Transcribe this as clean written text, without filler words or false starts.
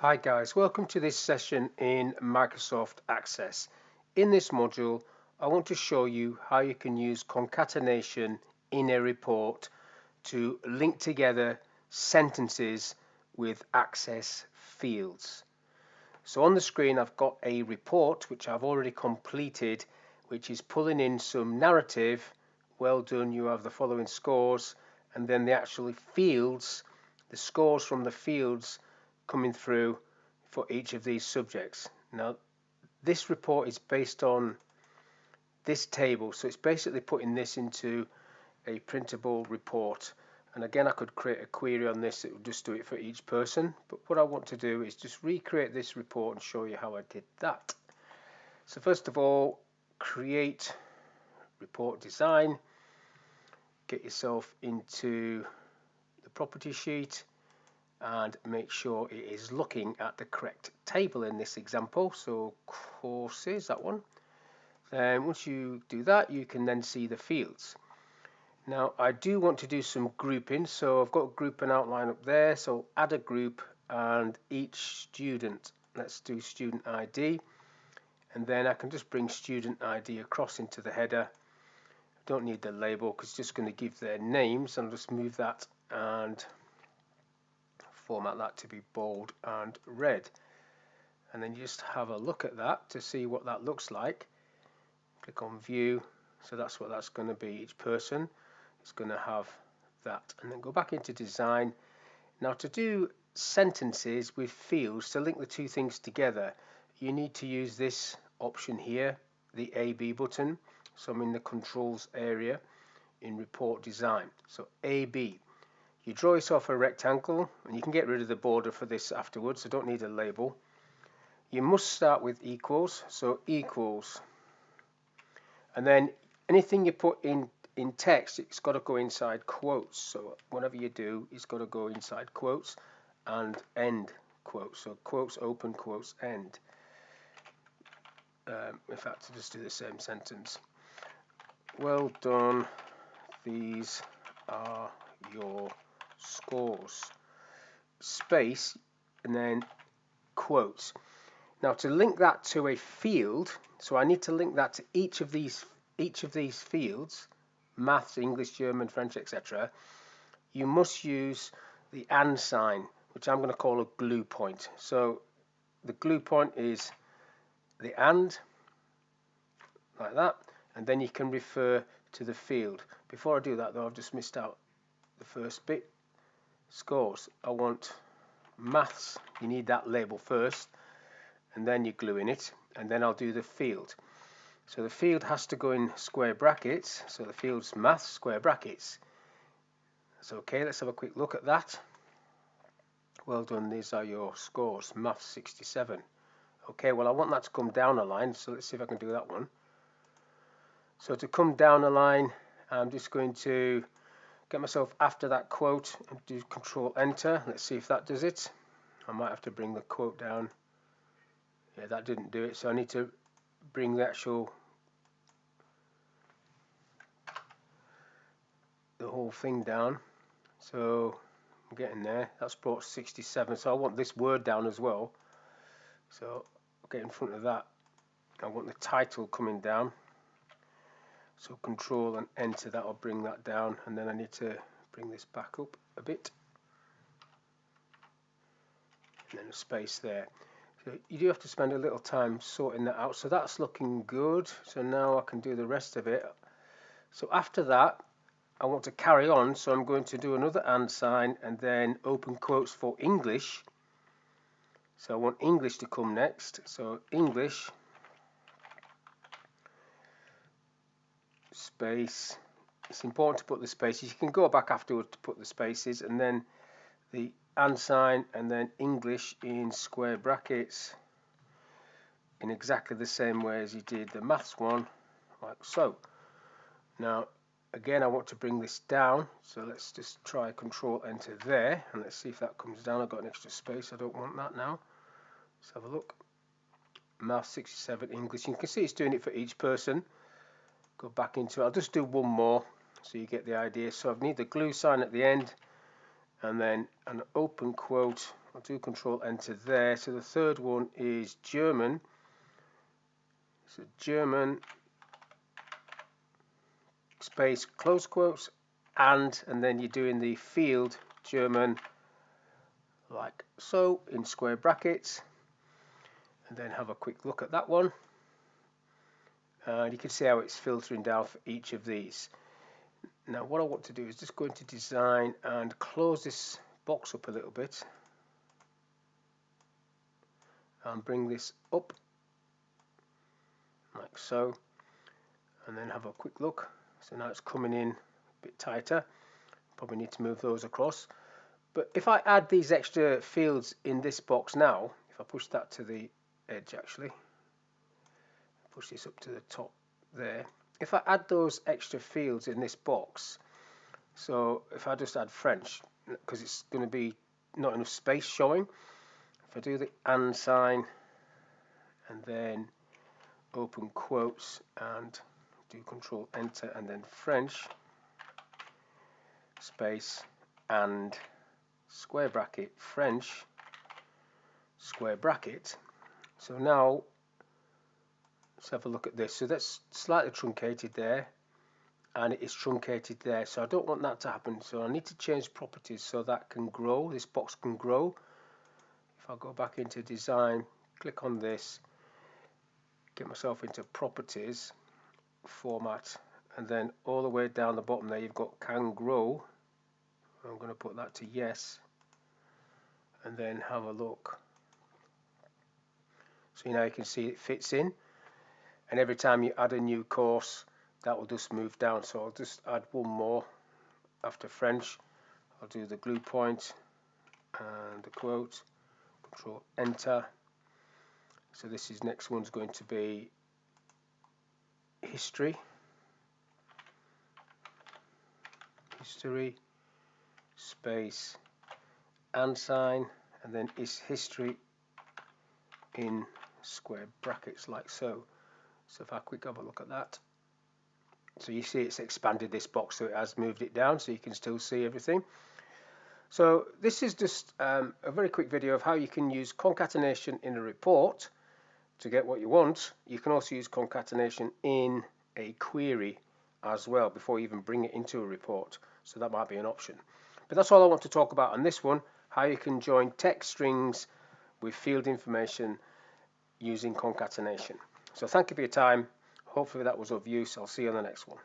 Hi guys, welcome to this session in Microsoft Access. In this module, I want to show you how you can use concatenation in a report to link together sentences with access fields. So on the screen I've got a report which I've already completed, which is pulling in some narrative. Well done, you have the following scores, and then the actual fields, the scores from the fields coming through for each of these subjects. Now this report is based on this table, so it's basically putting this into a printable report. And again, I could create a query on this that would just do it for each person, but what I want to do is just recreate this report and show you how I did that. So first of all, create report design, get yourself into the property sheet and make sure it is looking at the correct table in this example. So courses, that one. Then once you do that, you can then see the fields. Now I do want to do some grouping, so I've got a group and outline up there, so add a group and each student, let's do student ID, and then I can just bring student ID across into the header. Don't need the label because it's just going to give their names, and I'll just move that and format that to be bold and red, and then you just have a look at that to see what that looks like. Click on view, so that's what that's going to be. Each person is going to have that, and then go back into design. Now to do sentences with fields, to link the two things together, you need to use this option here, the AB button. So I'm in the controls area in report design. So AB, you draw yourself a rectangle, and you can get rid of the border for this afterwards, so don't need a label. You must start with equals, so equals, and then anything you put in text, it's got to go inside quotes. So whatever you do, it's got to go inside quotes and end quotes. So quotes open, quotes end. In fact, I'll just do the same sentence. Well done, these are your scores. Space and then quotes. Now to link that to a field, so I need to link that to each of these fields, maths, English, German, French, etc. You must use the and sign, which I'm going to call a glue point. So the glue point is the and, like that, and then you can refer to the field. Before I do that though, I've just missed out the first bit. Scores, I want maths, you need that label first, and then you glue in it, and then I'll do the field. So the field has to go in square brackets, so the field's maths, square brackets. That's okay, let's have a quick look at that. Well done, these are your scores, maths 67. Okay, well I want that to come down a line, so let's see if I can do that one. So to come down a line, I'm just going to get myself after that quote and do Control Enter. Let's see if that does it. I might have to bring the quote down. Yeah, that didn't do it, so I need to bring the whole thing down. So I'm getting there. That's brought 67, so I want this word down as well. So I'll get in front of that. I want the title coming down. So Control and Enter, that'll bring that down, and then I need to bring this back up a bit. And then a space there. So you do have to spend a little time sorting that out. So that's looking good. So now I can do the rest of it. So after that, I want to carry on. So I'm going to do another and sign and then open quotes for English. So I want English to come next. So English, space. It's important to put the spaces. You can go back afterwards to put the spaces, and then the and sign, and then English in square brackets in exactly the same way as you did the maths one, like so. Now again, I want to bring this down, so let's just try Control Enter there, and let's see if that comes down. I've got an extra space, I don't want that now. Let's have a look. Maths 67, English. You can see it's doing it for each person. Go back into it. I'll just do one more so you get the idea. So I need the glue sign at the end, and then an open quote I'll do Control Enter there. So the third one is German. So German space close quotes and then you're doing the field German like so in square brackets, and then have a quick look at that one, and you can see how it's filtering down for each of these. Now what I want to do is just go into design and close this box up a little bit and bring this up like so, and then have a quick look. So now it's coming in a bit tighter. Probably need to move those across. But if I add these extra fields in this box now, if I push that to the edge actually, push this up to the top there, if I add those extra fields in this box, so if I just add French, because it's going to be not enough space showing, if I do the and sign and then open quotes and do Control Enter and then French space and square bracket French square bracket. So now let's have a look at this. So that's slightly truncated there and it is truncated there, so I don't want that to happen. So I need to change properties so that can grow, this box can grow. If I go back into design, click on this, get myself into properties, format, and then all the way down the bottom there you've got can grow. I'm going to put that to yes and then have a look. So now you can see it fits in, and every time you add a new course that will just move down. So I'll just add one more after French. I'll do the glue point and the quote, Control Enter. So this is next one's going to be history space and sign, and then is history in square brackets like so. So if I quick have a look at that, so you see it's expanded this box, so it has moved it down so you can still see everything. So this is just a very quick video of how you can use concatenation in a report to get what you want. You can also use concatenation in a query as well before you even bring it into a report, so that might be an option. But that's all I want to talk about on this one, how you can join text strings with field information using concatenation. So thank you for your time. Hopefully that was of use. I'll see you on the next one.